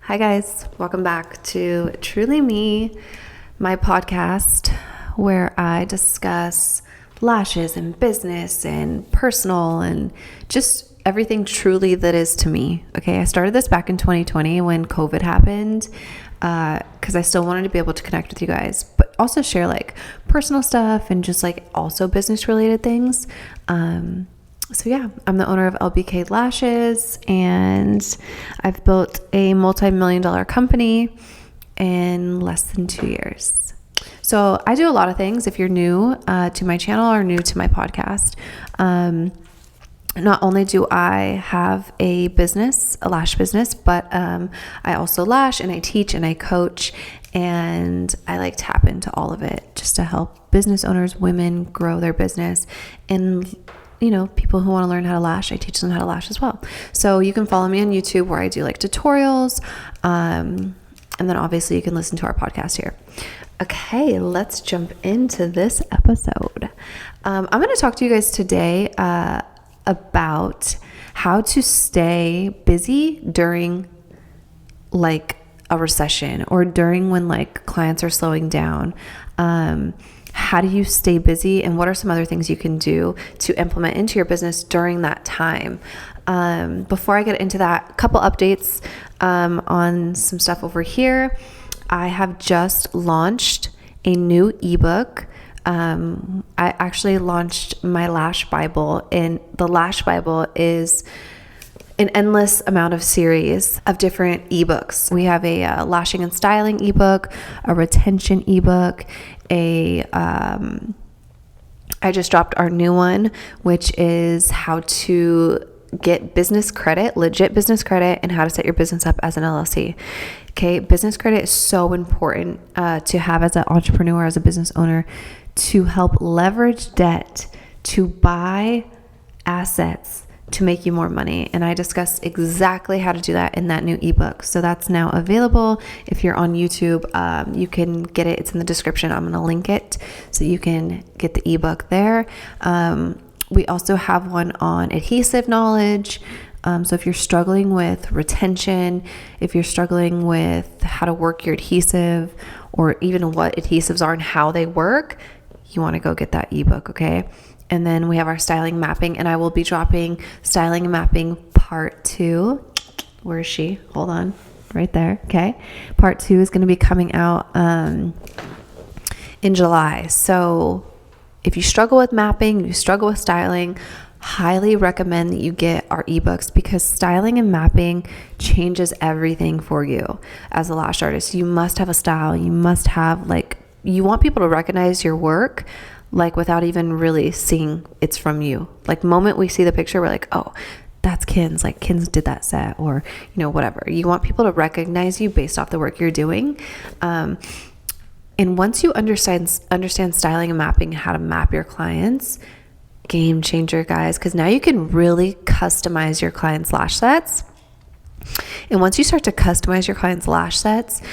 Hi guys, welcome back to Truly Me, my podcast where I discuss lashes and business and personal and just everything truly that is to me. Okay, I started this back in 2020 when COVID happened because I still wanted to be able to connect with you guys, but also share like personal stuff and just like also business related things. So yeah, I'm the owner of LBK Lashes, and I've built a multi-million-dollar company in less than 2 years. So I do a lot of things. If you're new to my channel or new to my podcast, not only do I have a business, a lash business, but I also lash and I teach and I coach, and I like tap into all of it just to help business owners, women grow their business. And people who want to learn how to lash, I teach them how to lash as well. So you can follow me on YouTube where I do like tutorials. And then obviously you can listen to our podcast here. Okay, let's jump into this episode. I'm going to talk to you guys today about how to stay busy during like a recession or during when like clients are slowing down. How do you stay busy, and what are some other things you can do to implement into your business during that time? Before I get into that, a couple updates on some stuff over here. I have just launched a new ebook. I actually launched my Lash Bible, and the Lash Bible is an endless amount of series of different ebooks. We have a lashing and styling ebook, a retention ebook, I just dropped our new one, which is how to get business credit, legit business credit, and how to set your business up as an LLC. Okay, business credit is so important to have as an entrepreneur, as a business owner, to help leverage debt to buy assets to make you more money. And I discuss exactly how to do that in that new ebook. So that's now available. If you're on YouTube, you can get it. It's in the description. I'm going to link it so you can get the ebook there. We also have one on adhesive knowledge. So if you're struggling with retention, if you're struggling with how to work your adhesive, or even what adhesives are and how they work, you want to go get that ebook, okay? And then we have our styling mapping, and I will be dropping styling and mapping part 2. Where is she? Hold on. Right there. Okay. Part 2 is going to be coming out in July. So if you struggle with mapping, you struggle with styling, highly recommend that you get our ebooks, because styling and mapping changes everything for you as a lash artist. You must have a style. You must have you want people to recognize your work without even really seeing it's from you. Moment we see the picture, we're like, oh, that's Kin's. Kin's did that set, or whatever. You want people to recognize you based off the work you're doing. And once you understand styling and mapping, how to map your clients, game changer, guys, because now you can really customize your clients' lash sets. And once you start to customize your clients' lash sets,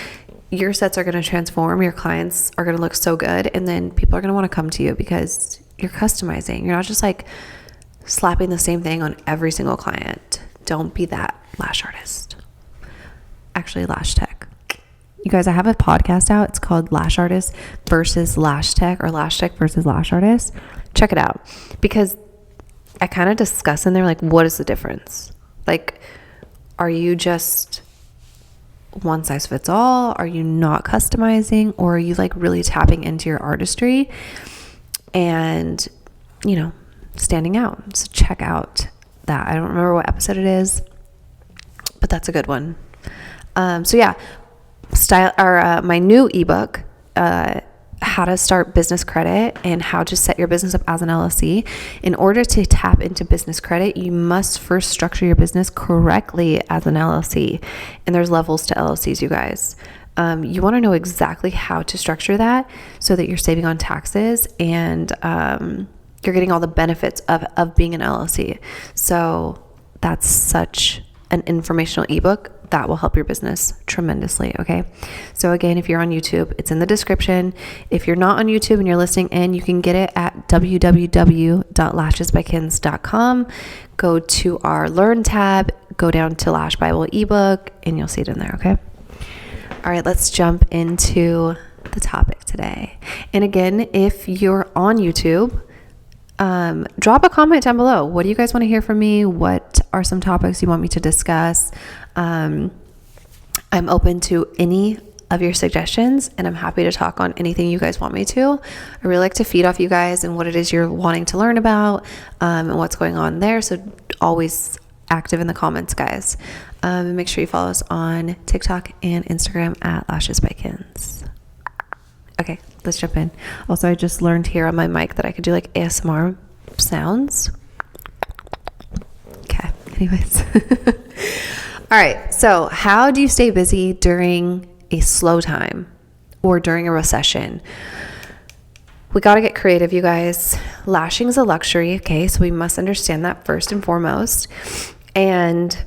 your sets are going to transform. Your clients are going to look so good. And then people are going to want to come to you because you're customizing. You're not just slapping the same thing on every single client. Don't be that lash artist. Actually, lash tech. You guys, I have a podcast out. It's called Lash Artist versus Lash Tech, or Lash Tech versus Lash Artist. Check it out, because I kind of discuss in there, what is the difference? Are you just one size fits all? Are you not customizing? Or are you really tapping into your artistry and, standing out? So check out that. I don't remember what episode it is, but that's a good one. So yeah, my new ebook, how to start business credit and how to set your business up as an LLC. In order to tap into business credit, you must first structure your business correctly as an LLC. And there's levels to LLCs, you guys. You want to know exactly how to structure that so that you're saving on taxes and you're getting all the benefits of being an LLC. So that's such an informational ebook that will help your business tremendously. Okay. So again, if you're on YouTube, it's in the description. If you're not on YouTube and you're listening in, you can get it at www.lashesbykins.com. Go to our Learn tab, go down to Lash Bible ebook and you'll see it in there. Okay. All right, let's jump into the topic today. And again, if you're on YouTube, drop a comment down below. What do you guys want to hear from me? What are some topics you want me to discuss? I'm open to any of your suggestions, and I'm happy to talk on anything you guys want me to. I really like to feed off you guys and what it is you're wanting to learn about, and what's going on there. So always active in the comments, guys. Make sure you follow us on TikTok and Instagram at Lashes by Kins. Okay, let's jump in. Also, I just learned here on my mic that I could do like ASMR sounds. Okay, anyways. All right, so how do you stay busy during a slow time or during a recession? We got to get creative, you guys. Lashing is a luxury, okay? So we must understand that first and foremost. And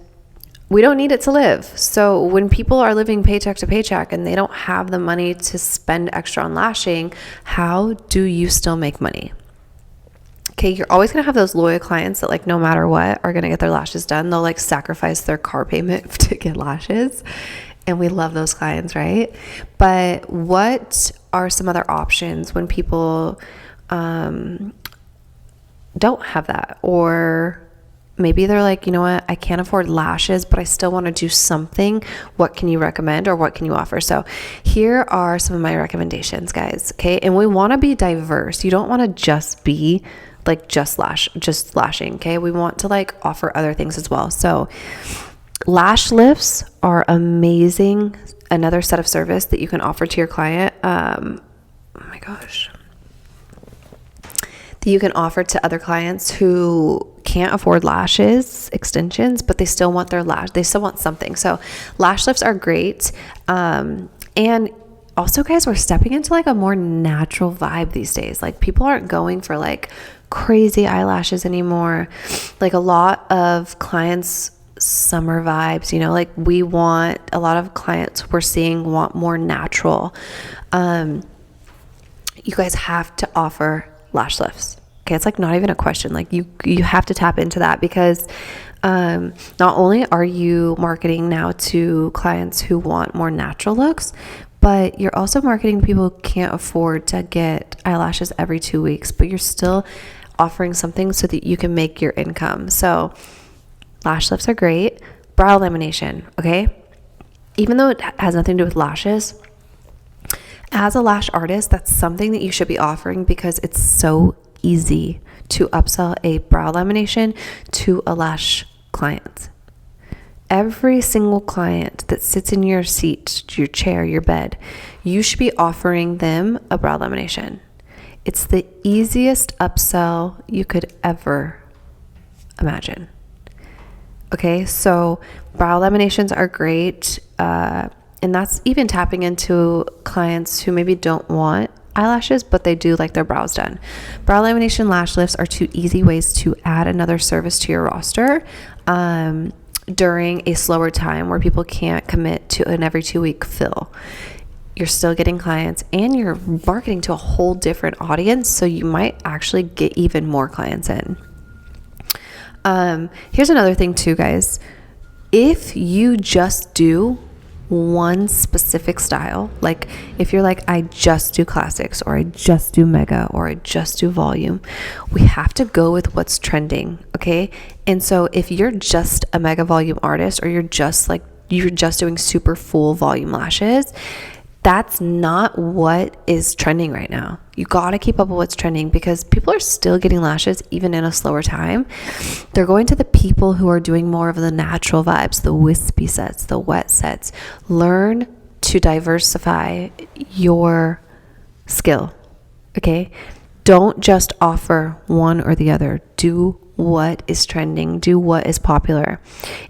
we don't need it to live. So when people are living paycheck to paycheck and they don't have the money to spend extra on lashing, how do you still make money? Okay, you're always going to have those loyal clients that, like, no matter what, are going to get their lashes done. They'll like sacrifice their car payment to get lashes. And we love those clients, right? But what are some other options when people don't have that? Or maybe they're like, you know what, I can't afford lashes, but I still want to do something. What can you recommend, or what can you offer? So here are some of my recommendations, guys. Okay. And we want to be diverse. You don't want to just be like just lashing. Okay. We want to like offer other things as well. So lash lifts are amazing. Another set of service that you can offer to your client. Oh my gosh. That you can offer to other clients who can't afford lashes extensions, but they still want their lash. They still want something. So lash lifts are great. And also, guys, we're stepping into like a more natural vibe these days. Like people aren't going for like crazy eyelashes anymore. Like a lot of clients, summer vibes, you know, like we want, a lot of clients we're seeing want more natural. You guys have to offer lash lifts. Okay, it's like not even a question. Like you have to tap into that, because not only are you marketing now to clients who want more natural looks, but you're also marketing to people who can't afford to get eyelashes every 2 weeks, but you're still offering something so that you can make your income. So lash lifts are great. Brow lamination, okay? Even though it has nothing to do with lashes, as a lash artist, that's something that you should be offering, because it's so easy to upsell a brow lamination to a lash client. Every single client that sits in your seat, your chair, your bed, you should be offering them a brow lamination. It's the easiest upsell you could ever imagine. Okay, so brow laminations are great. And that's even tapping into clients who maybe don't want eyelashes, but they do like their brows done. Brow lamination lash lifts are 2 easy ways to add another service to your roster during a slower time where people can't commit to an every 2 week fill. You're still getting clients and you're marketing to a whole different audience, so you might actually get even more clients in. Here's another thing too, guys. If you just do one specific style, like if you're like, I just do classics, or I just do mega, or I just do volume, we have to go with what's trending. Okay. And so if you're just a mega volume artist, or you're just doing super full volume lashes, that's not what is trending right now. You got to keep up with what's trending, because people are still getting lashes even in a slower time. They're going to the people who are doing more of the natural vibes, the wispy sets, the wet sets. Learn to diversify your skill. Okay? Don't just offer one or the other. Do what is trending. Do what is popular.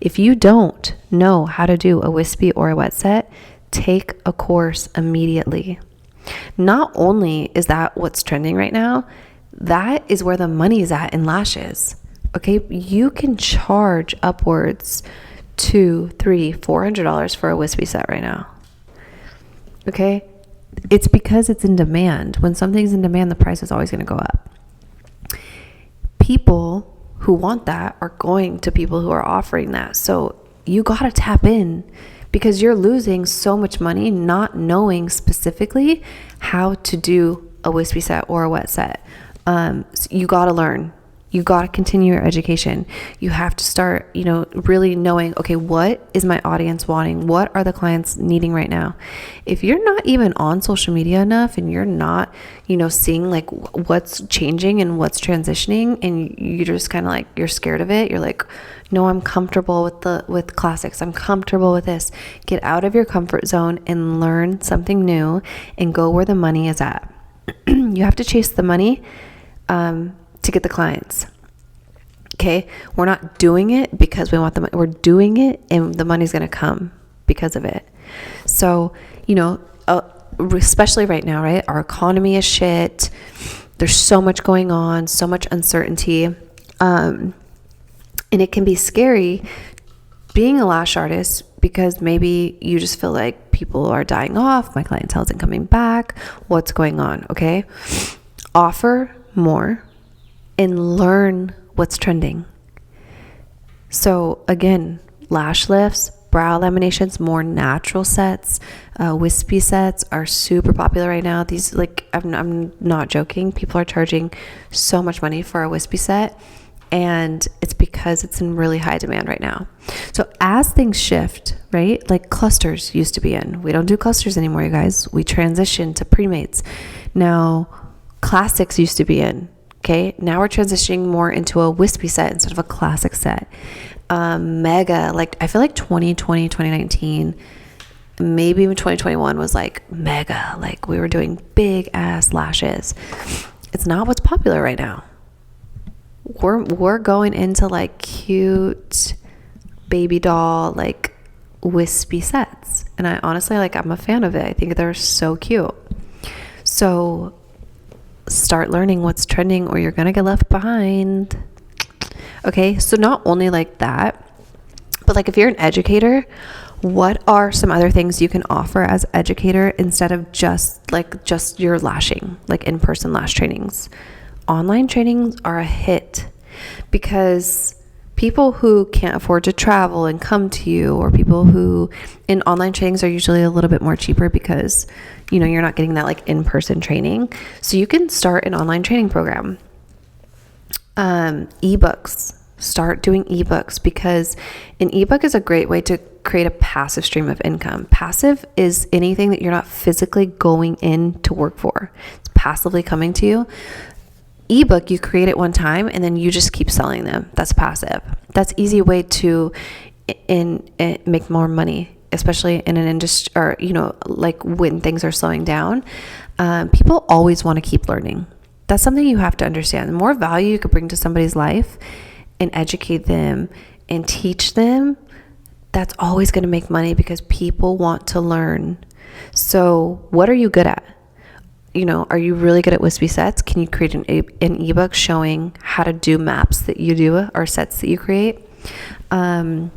If you don't know how to do a wispy or a wet set, take a course immediately. Not only is that what's trending right now, that is where the money is at in lashes. Okay, you can charge upwards $200, $300, $400 for a wispy set right now. Okay, it's because it's in demand. When something's in demand, the price is always going to go up. People who want that are going to people who are offering that. So you got to tap in, because you're losing so much money not knowing specifically how to do a wispy set or a wet set. So you got to learn. You got to continue your education. You have to start, really knowing, okay, what is my audience wanting? What are the clients needing right now? If you're not even on social media enough and you're not, seeing like what's changing and what's transitioning, and you're just kind of like, you're scared of it. You're like, no, I'm comfortable with classics. I'm comfortable with this. Get out of your comfort zone and learn something new and go where the money is at. You have to chase the money, to get the clients. Okay. We're not doing it because we want the money. We're doing it and the money's going to come because of it. So, especially right now, right? Our economy is shit. There's so much going on, so much uncertainty. And it can be scary being a lash artist, because maybe you just feel like people are dying off. My clientele isn't coming back. What's going on? Okay. Offer more and learn what's trending. So again, lash lifts, brow laminations, more natural sets, wispy sets are super popular right now. These, like, I'm not joking. People are charging so much money for a wispy set, and it's because it's in really high demand right now. So as things shift, right? Like clusters used to be in. We don't do clusters anymore, you guys. We transitioned to premates. Now, classics used to be in. Okay, now we're transitioning more into a wispy set instead of a classic set. Mega, like I feel like 2020, 2019, maybe even 2021 was like mega. Like we were doing big ass lashes. It's not what's popular right now. We're going into like cute baby doll, like wispy sets. And I honestly, I'm a fan of it. I think they're so cute. So start learning what's trending or you're going to get left behind. Okay, so not only like that, but like if you're an educator, what are some other things you can offer as educator instead of just your lashing, like in-person lash trainings? Online trainings are a hit, because people who can't afford to travel and come to you, or people who in online trainings are usually a little bit more cheaper because you're not getting that like in-person training. So you can start an online training program. Ebooks, start doing ebooks, because an ebook is a great way to create a passive stream of income. Passive is anything that you're not physically going in to work for. It's passively coming to you. Ebook, you create it one time and then you just keep selling them. That's passive. That's easy way to make more money, especially in an industry, or like when things are slowing down. People always want to keep learning. That's something you have to understand. The more value you could bring to somebody's life and educate them and teach them, that's always going to make money, because people want to learn. So what are you good at? Are you really good at wispy sets? Can you create an ebook showing how to do maps that you do or sets that you create? Are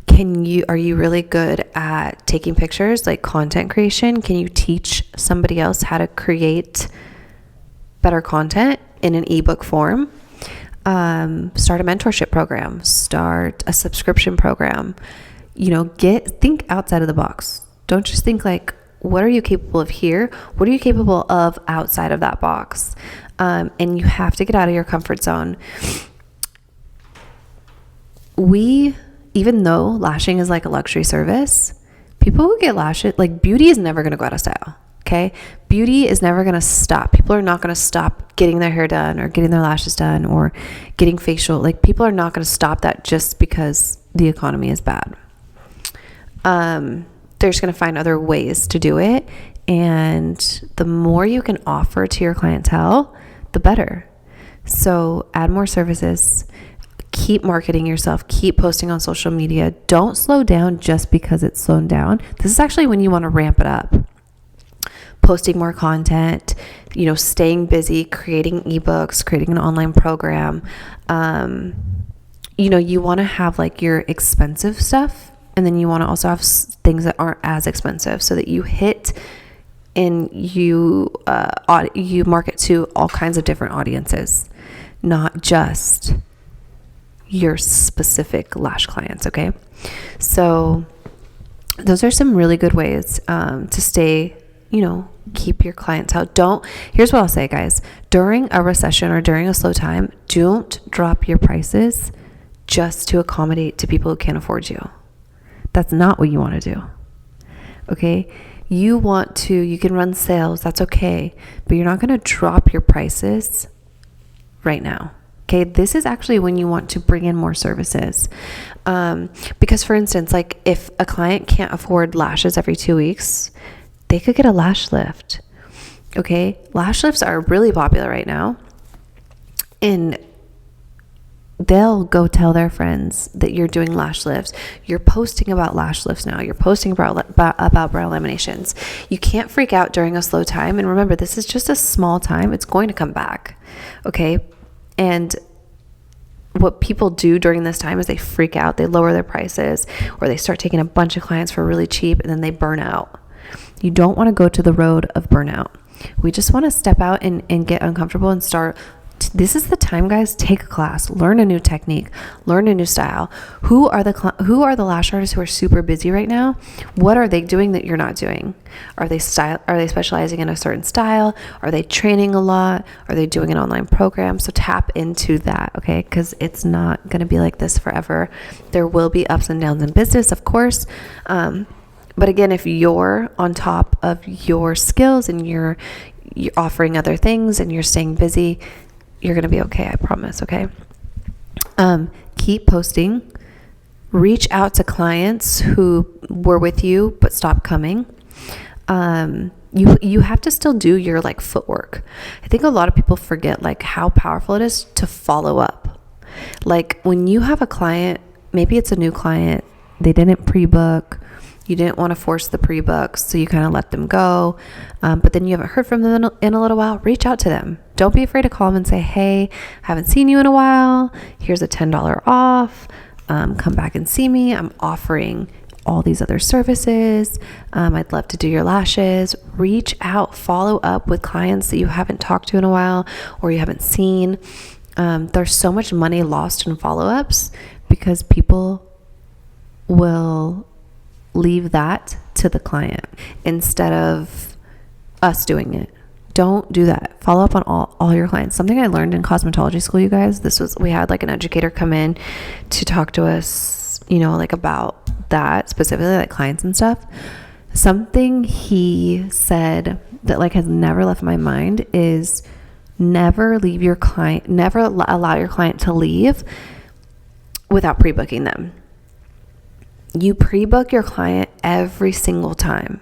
you really good at taking pictures, like content creation? Can you teach somebody else how to create better content in an ebook form? Start a mentorship program, start a subscription program. Think outside of the box. Don't just think like, what are you capable of here? What are you capable of outside of that box? And you have to get out of your comfort zone. Even though lashing is like a luxury service, people who get lashes, like beauty is never going to go out of style. Okay. Beauty is never going to stop. People are not going to stop getting their hair done or getting their lashes done or getting facial. Like people are not going to stop that just because the economy is bad. They're just going to find other ways to do it. And the more you can offer to your clientele, the better. So add more services, keep marketing yourself, keep posting on social media. Don't slow down just because it's slowed down. This is actually when you want to ramp it up. Posting more content, staying busy, creating ebooks, creating an online program. You want to have like your expensive stuff. And then you want to also have things that aren't as expensive, so that you hit and you market to all kinds of different audiences. not just your specific lash clients, okay? So those are some really good ways to stay, keep your clients out. Here's what I'll say, guys. During a recession or during a slow time, don't drop your prices just to accommodate to people who can't afford you. That's not what you want to do, okay? You can run sales, that's okay, but you're not going to drop your prices right now. Okay, this is actually when you want to bring in more services. Because for instance, like if a client can't afford lashes every 2 weeks, they could get a lash lift. Okay, lash lifts are really popular right now. And they'll go tell their friends that you're doing lash lifts. You're posting about lash lifts now. You're posting about brow laminations. You can't freak out during a slow time. And remember, this is just a small time. It's going to come back. Okay. And what people do during this time is they freak out. They lower their prices, or they start taking a bunch of clients for really cheap, and then they burn out. You don't want to go to the road of burnout. We just want to step out and get uncomfortable and start. This is the time, guys. Take a class, learn a new technique, learn a new style. Who are the lash artists who are super busy right now? What are they doing that you're not doing? Are they specializing in a certain style? Are they training a lot? Are they doing an online program? So tap into that, okay? Because it's not going to be like this forever. There will be ups and downs in business, of course. But again, if you're on top of your skills and you're offering other things and you're staying busy, you're going to be okay. I promise. Okay. Keep posting, reach out to clients who were with you, but stopped coming. You have to still do your footwork. I think a lot of people forget how powerful it is to follow up. Like when you have a client, maybe it's a new client, they didn't pre-book. You didn't want to force the pre-book, so you kind of let them go. But then you haven't heard from them in a little while. Reach out to them. Don't be afraid to call them and say, hey, I haven't seen you in a while. Here's a $10 off. Come back and see me. I'm offering all these other services. I'd love to do your lashes. Reach out. Follow up with clients that you haven't talked to in a while or you haven't seen. There's so much money lost in follow-ups because people will leave that to the client instead of us doing it. Don't do that. Follow up on all your clients. Something I learned in cosmetology school, you guys, we had an educator come in to talk to us, about that, specifically clients and stuff. Something he said that has never left my mind is never allow your client to leave without pre-booking them. You pre-book your client every single time,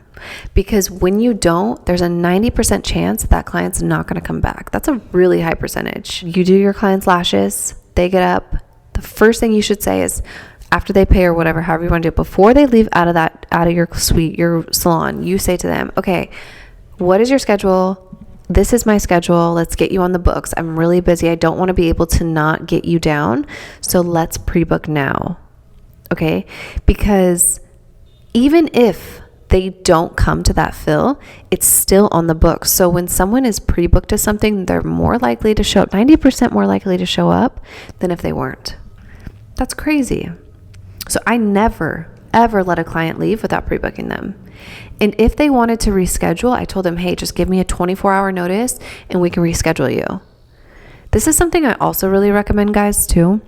because when you don't, there's a 90% chance that client's not going to come back. That's a really high percentage. You do your client's lashes, they get up. The first thing you should say is, after they pay or whatever, however you want to do it, before they leave out of your suite, your salon, you say to them, okay, what is your schedule? This is my schedule. Let's get you on the books. I'm really busy. I don't want to be able to not get you down. So let's pre-book now. Okay, because even if they don't come to that fill, it's still on the book. So when someone is pre-booked to something, they're more likely to show up, 90% more likely to show up than if they weren't. That's crazy. So I never, ever let a client leave without pre-booking them. And if they wanted to reschedule, I told them, hey, just give me a 24-hour notice and we can reschedule you. This is something I also really recommend, guys, too.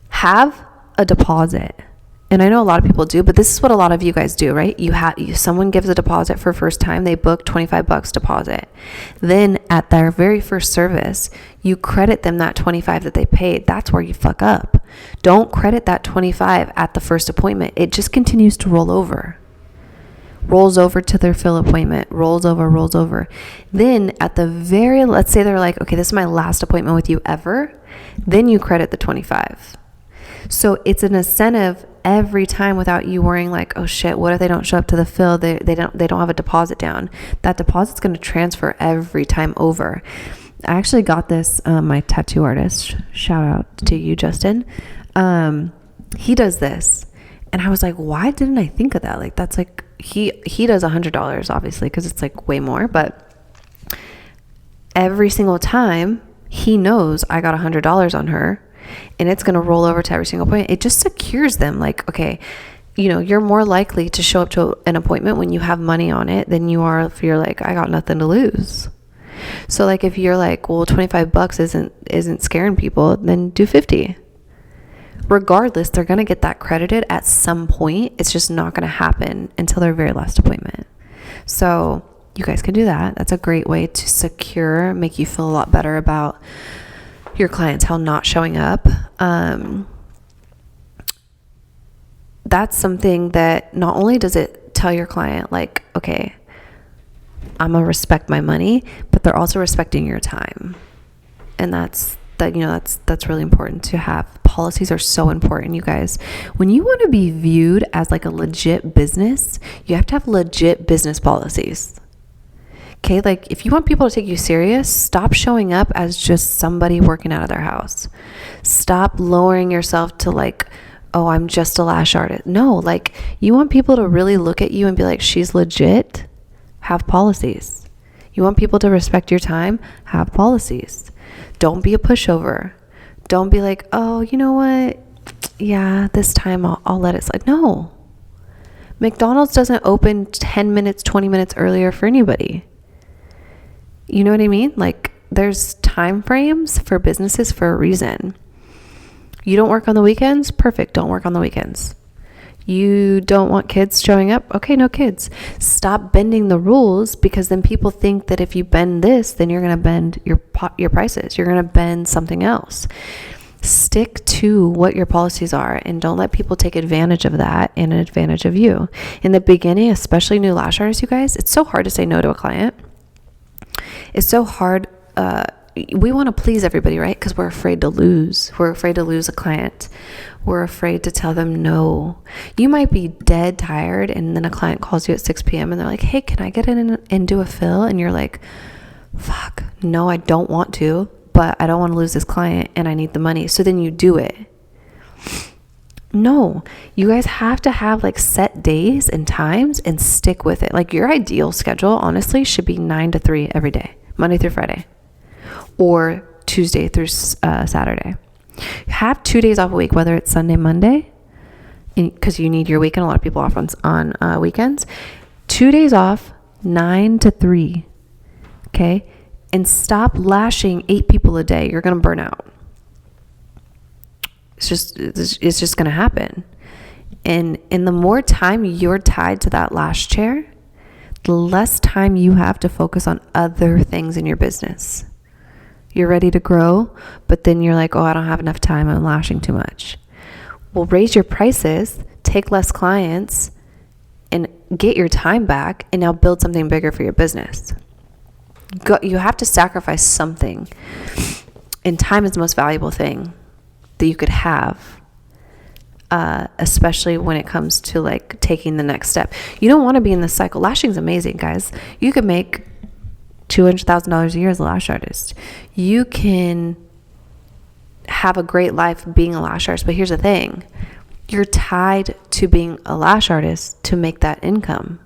Have a deposit. And I know a lot of people do, but this is what a lot of you guys do, right? Someone gives a deposit for first time, they book $25 deposit. Then at their very first service, you credit them that $25 that they paid. That's where you fuck up. Don't credit that $25 at the first appointment. It just continues to roll over. Rolls over to their fill appointment, rolls over. Then at the let's say they're like, okay, this is my last appointment with you ever. Then you credit the $25. So it's an incentive every time without you worrying oh shit, what if they don't show up to the fill? They don't have a deposit down. That deposit's going to transfer every time over. I actually got this, my tattoo artist, shout out to you, Justin. He does this. And I was like, why didn't I think of that? That's he does $100, obviously, because it's way more, but every single time he knows I got $100 on her and it's going to roll over to every single appointment. It just secures them. Like, okay, you know, you're more likely to show up to an appointment when you have money on it than you are if you're like, I got nothing to lose. So like, if you're like, well, $25 isn't scaring people, then do 50. Regardless, they're going to get that credited at some point. It's just not going to happen until their very last appointment. So you guys can do that. That's a great way to secure, make you feel a lot better about your clientele not showing up. That's something that not only does it tell your client like, okay, I'm gonna respect my money, but they're also respecting your time. And that's really important to have. Policies are so important, you guys. When you want to be viewed as like a legit business, you have to have legit business policies. Okay, like if you want people to take you serious, stop showing up as just somebody working out of their house. Stop lowering yourself to like, oh, I'm just a lash artist. No, like you want people to really look at you and be like, she's legit. Have policies. You want people to respect your time? Have policies. Don't be a pushover. Don't be like, oh, you know what? Yeah, this time I'll let it slide. No. McDonald's doesn't open 10 minutes, 20 minutes earlier for anybody. You know what I mean? Like there's time frames for businesses for a reason. You don't work on the weekends? Perfect. Don't work on the weekends. You don't want kids showing up? Okay, no kids. Stop bending the rules, because then people think that if you bend this, then you're going to bend your prices. You're going to bend something else. Stick to what your policies are and don't let people take advantage of that and advantage of you. In the beginning, especially new lash artists, you guys, it's so hard to say no to a client. It's so hard. We want to please everybody, right? Because we're afraid to lose. We're afraid to lose a client. We're afraid to tell them no. You might be dead tired and then a client calls you at 6 p.m. and they're like, hey, can I get in and do a fill? And you're like, fuck, no, I don't want to, but I don't want to lose this client and I need the money. So then you do it. No, you guys have to have like set days and times and stick with it. Like your ideal schedule, honestly, should be 9 to 3 every day, Monday through Friday, or Tuesday through Saturday. Have 2 days off a week, whether it's Sunday, Monday, because you need your weekend. A lot of people off on weekends. 2 days off, 9 to 3. Okay, and stop lashing 8 people a day. You're gonna burn out. It's just gonna happen. And the more time you're tied to that lash chair, the less time you have to focus on other things in your business. You're ready to grow, but then you're like, oh, I don't have enough time. I'm lashing too much. Well, raise your prices, take less clients, and get your time back, and now build something bigger for your business. You have to sacrifice something. And time is the most valuable thing that you could have, especially when it comes to like taking the next step. You don't want to be in this cycle. Lashing is amazing, guys. You could make $200,000 a year as a lash artist. You can have a great life being a lash artist, but here's the thing. You're tied to being a lash artist to make that income.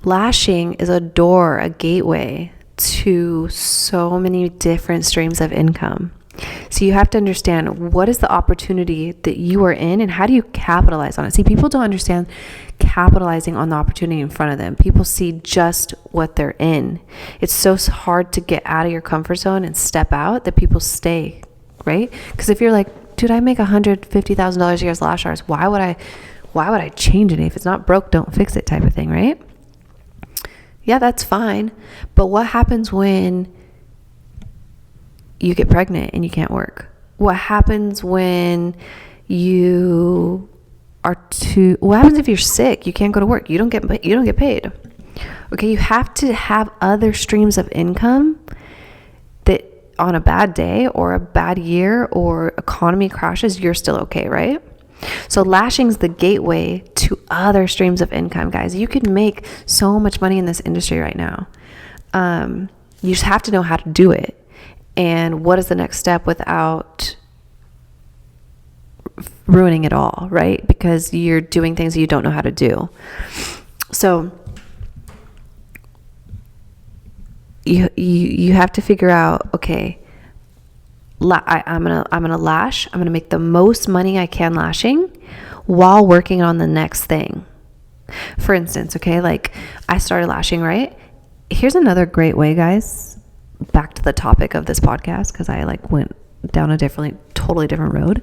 Lashing is a door, a gateway to so many different streams of income. So you have to understand, what is the opportunity that you are in and how do you capitalize on it? See, people don't understand capitalizing on the opportunity in front of them. People see just what they're in. It's so hard to get out of your comfort zone and step out that people stay, right? Because if you're like, dude, I make $150,000 a year as a lash artist, why would I change it? If it's not broke, don't fix it type of thing, right? Yeah, that's fine. But what happens when you get pregnant and you can't work? What happens when what happens if you're sick? You can't go to work. You don't get paid. Okay, you have to have other streams of income that on a bad day or a bad year or economy crashes, you're still okay, right? So lashing's the gateway to other streams of income, guys. You can make so much money in this industry right now. You just have to know how to do it. And what is the next step without ruining it all, right? Because you're doing things that you don't know how to do. So you have to figure out, okay, I'm gonna lash. I'm gonna make the most money I can lashing while working on the next thing. For instance, okay, like I started lashing, right? Here's another great way, guys. Back to the topic of this podcast, because I like went down a totally different road.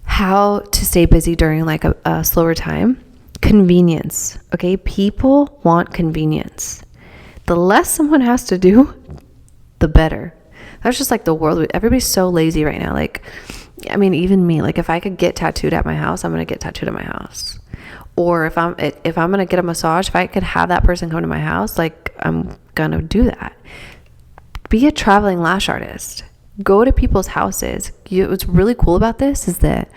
How to stay busy during like a slower time. Convenience. Okay, people want convenience. The less someone has to do, the better. That's just like the world. Everybody's so lazy right now. Like, I mean, even me, like if I could get tattooed at my house, I'm going to get tattooed at my house. Or if I'm going to get a massage, if I could have that person come to my house, like I'm going to do that. Be a traveling lash artist. Go to people's houses. What's really cool about this is that,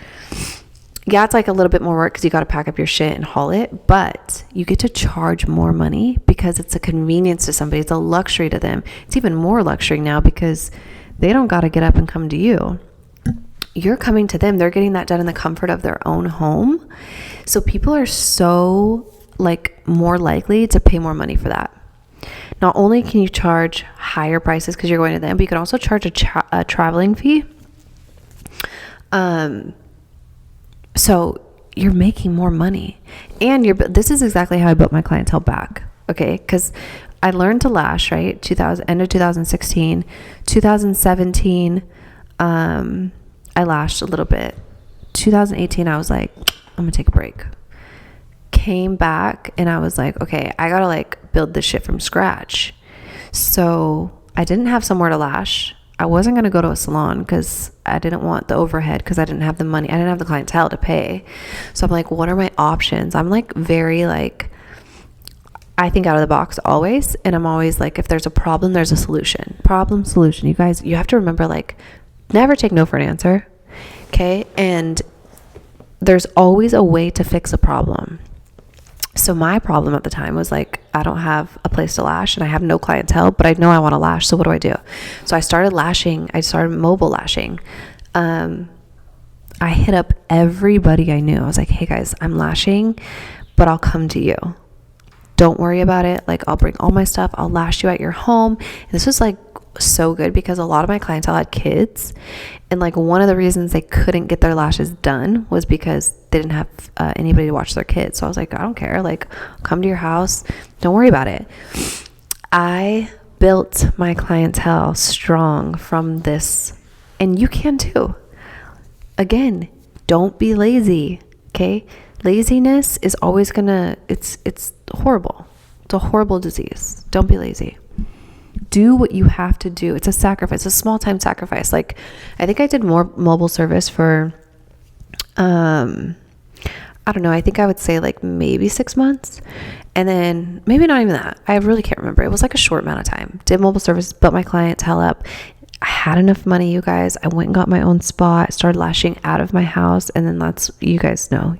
yeah, it's like a little bit more work because you got to pack up your shit and haul it, but you get to charge more money because it's a convenience to somebody. It's a luxury to them. It's even more luxury now because they don't got to get up and come to you. You're coming to them. They're getting that done in the comfort of their own home. So people are so like more likely to pay more money for that. Not only can you charge higher prices because you're going to them, but you can also charge a traveling fee. So you're making more money, and this is exactly how I built my clientele back. Okay. Cause I learned to lash, right? End of 2016, 2017. I lashed a little bit. 2018, I was like, I'm gonna take a break. Came back and I was like, okay, I gotta like build this shit from scratch. So I didn't have somewhere to lash. I wasn't going to go to a salon because I didn't want the overhead because I didn't have the money. I didn't have the clientele to pay. So I'm like, what are my options? I'm like very like, I think out of the box always. And I'm always like, if there's a problem, there's a solution. Problem, solution. You guys, you have to remember, like, never take no for an answer. Okay. And there's always a way to fix a problem. So my problem at the time was like, I don't have a place to lash and I have no clientele, but I know I want to lash. So what do I do? So I started lashing. I started mobile lashing. I hit up everybody I knew. I was like, hey guys, I'm lashing, but I'll come to you. Don't worry about it. Like, I'll bring all my stuff. I'll lash you at your home. And this was like so good because a lot of my clientele had kids, and like one of the reasons they couldn't get their lashes done was because they didn't have anybody to watch their kids. So I was like, I don't care, like, come to your house, don't worry about it. I built my clientele strong from this, and you can too. Again, don't be lazy. Okay, laziness is always gonna, it's horrible. It's a horrible disease. Don't be lazy. Do what you have to do. It's a sacrifice, a small time sacrifice. Like, I think I did more mobile service for, I don't know. I think I would say like maybe 6 months, and then maybe not even that. I really can't remember. It was like a short amount of time. Did mobile service, built my clientele up. I had enough money, you guys. I went and got my own spot, started lashing out of my house, and then that's, you guys know,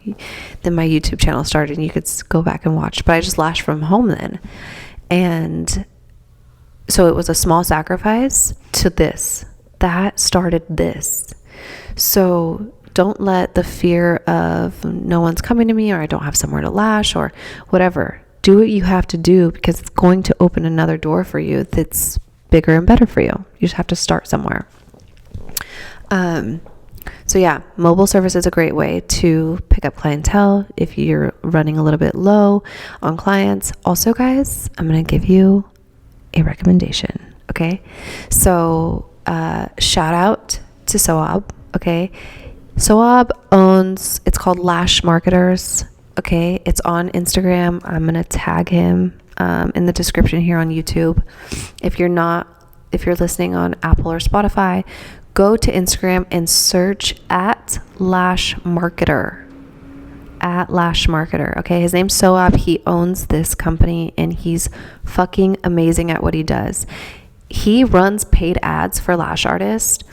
then my YouTube channel started and you could go back and watch, but I just lashed from home then. And so it was a small sacrifice to this. That started this. So don't let the fear of no one's coming to me, or I don't have somewhere to lash, or whatever. Do what you have to do, because it's going to open another door for you that's bigger and better for you. You just have to start somewhere. So yeah, mobile service is a great way to pick up clientele if you're running a little bit low on clients. Also, guys, I'm going to give you a recommendation. Okay. So, shout out to Soab. Okay. Soab owns, it's called Lash Marketers. Okay. It's on Instagram. I'm going to tag him, in the description here on YouTube. If you're listening on Apple or Spotify, go to Instagram and search at Lash Marketer. At Lash Marketer. Okay. His name's Soab. He owns this company and he's fucking amazing at what he does. He runs paid ads for lash artists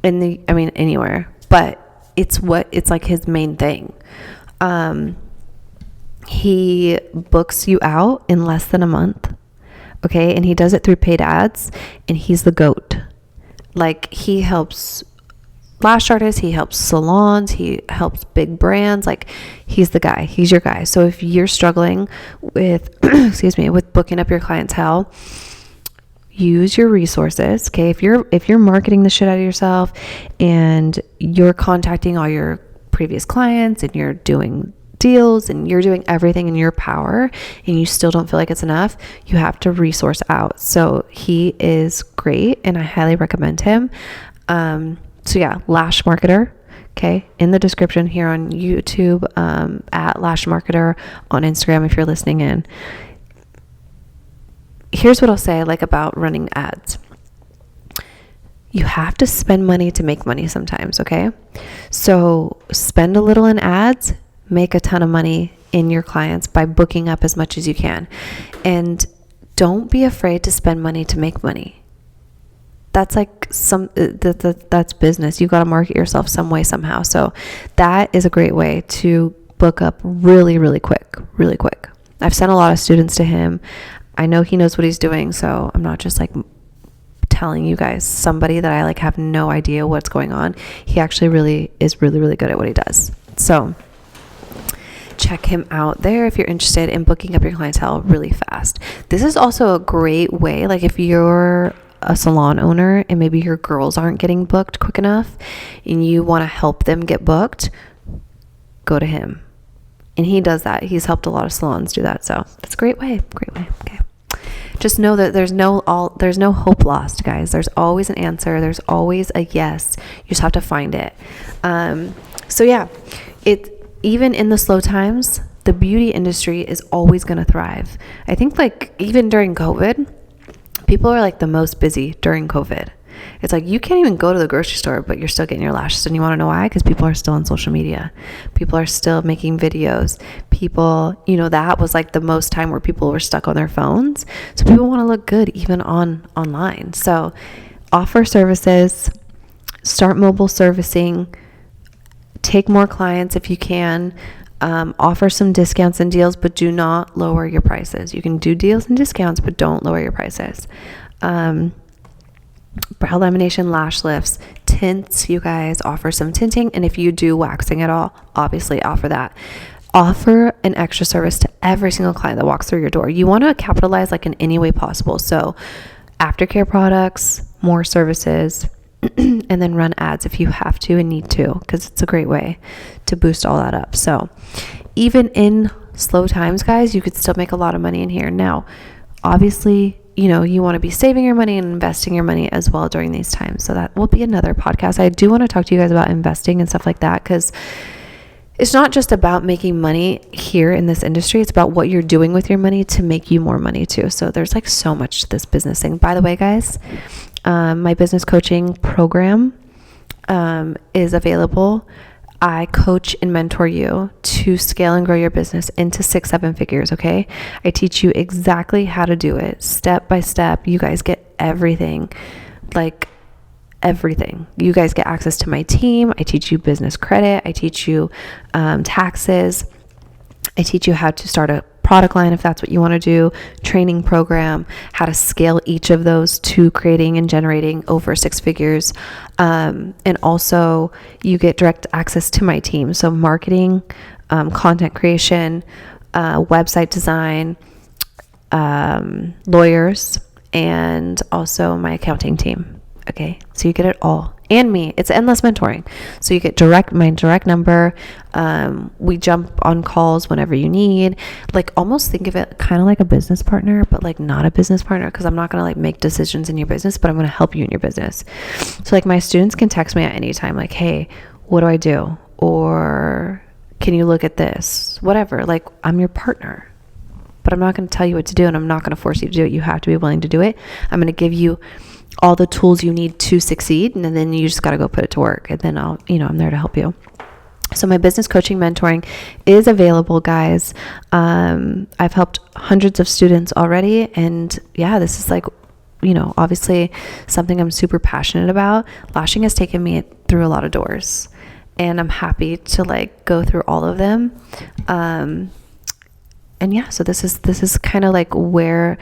anywhere, but it's like his main thing. He books you out in less than a month. Okay. And he does it through paid ads, and he's the GOAT. Like, he helps lash artists, he helps salons, he helps big brands. Like, he's the guy, he's your guy. So if you're struggling with with booking up your clientele, use your resources. Okay, if you're marketing the shit out of yourself and you're contacting all your previous clients and you're doing deals and you're doing everything in your power and you still don't feel like it's enough, you have to resource out. So he is great and I highly recommend him. So yeah, Lash Marketer. Okay, in the description here on YouTube, at Lash Marketer, on Instagram if you're listening in. Here's what I'll say, like, about running ads. You have to spend money to make money sometimes, okay? So spend a little in ads, make a ton of money in your clients by booking up as much as you can. And don't be afraid to spend money to make money. That's like that's business. You got to market yourself some way, somehow. So that is a great way to book up really, really quick, really quick. I've sent a lot of students to him. I know he knows what he's doing. So I'm not just like telling you guys somebody that I like have no idea what's going on. He actually really is really, really good at what he does. So check him out there if you're interested in booking up your clientele really fast. This is also a great way, like if you're a salon owner and maybe your girls aren't getting booked quick enough and you want to help them get booked, go to him. And he does that. He's helped a lot of salons do that. So that's a great way. Okay. Just know that there's no hope lost, guys. There's always an answer. There's always a yes. You just have to find it. So yeah, even in the slow times, the beauty industry is always going to thrive. I think like even during COVID, people are like the most busy during COVID. It's like you can't even go to the grocery store, but you're still getting your lashes. And you want to know why? Because people are still on social media. People are still making videos. People, that was like the most time where people were stuck on their phones. So people want to look good even online. So offer services, start mobile servicing, take more clients if you can. Offer some discounts and deals, but do not lower your prices. You can do deals and discounts, but don't lower your prices. Brow lamination, lash lifts, tints, you guys, offer some tinting. And if you do waxing at all, obviously offer that. Offer an extra service to every single client that walks through your door. You want to capitalize like in any way possible. So aftercare products, more services, and then run ads if you have to and need to, because it's a great way to boost all that up. So even in slow times, guys, you could still make a lot of money in here. Now, obviously, you want to be saving your money and investing your money as well during these times. So that will be another podcast. I do want to talk to you guys about investing and stuff like that, because it's not just about making money here in this industry. It's about what you're doing with your money to make you more money too. So there's like so much to this business thing. By the way, guys, my business coaching program is available. I coach and mentor you to scale and grow your business into 6-7 figures, okay? I teach you exactly how to do it, step by step. You guys get everything, like everything. You guys get access to my team. I teach you business credit. I teach you taxes. I teach you how to start a product line if that's what you want to do, training program, how to scale each of those to creating and generating over 6 figures. And also you get direct access to my team. So marketing, content creation, website design, lawyers, and also my accounting team. Okay. So you get it all. And me. It's endless mentoring. So you get my direct number. We jump on calls whenever you need. Like, almost think of it kind of like a business partner, but like not a business partner, because I'm not going to like make decisions in your business, but I'm going to help you in your business. So like my students can text me at any time, like, hey, what do I do? Or can you look at this? Whatever. Like, I'm your partner, but I'm not going to tell you what to do, and I'm not going to force you to do it. You have to be willing to do it. I'm going to give you all the tools you need to succeed, and then you just got to go put it to work, and then I'm there to help you. So my business coaching mentoring is available, guys. I've helped hundreds of students already, and yeah, this is like, obviously something I'm super passionate about. Lashing has taken me through a lot of doors, and I'm happy to like go through all of them. And yeah, so this is kind of like where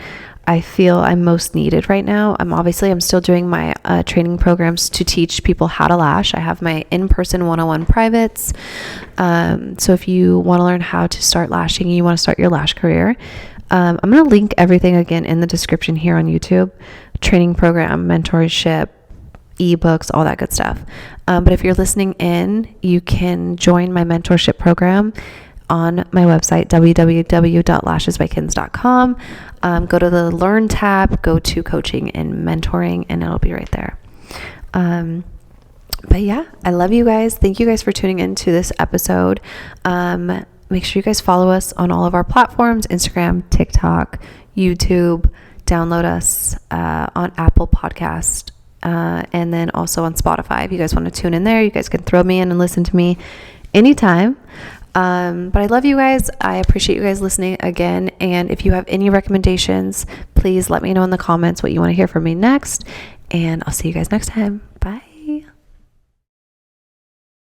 I feel I'm most needed right now. I'm still doing my training programs to teach people how to lash. I have my in-person one-on-one privates. So if you want to learn how to start lashing and you want to start your lash career, I'm going to link everything again in the description here on YouTube. Training program, mentorship, ebooks, all that good stuff. But if you're listening in, you can join my mentorship program on my website, www.lashesbykins.com. Go to the Learn tab, go to Coaching and Mentoring, and it'll be right there. But yeah, I love you guys. Thank you guys for tuning into this episode. Make sure you guys follow us on all of our platforms, Instagram, TikTok, YouTube. Download us on Apple Podcast, and then also on Spotify. If you guys want to tune in there, you guys can throw me in and listen to me anytime. But I love you guys. I appreciate you guys listening again. And if you have any recommendations, please let me know in the comments what you want to hear from me next. And I'll see you guys next time.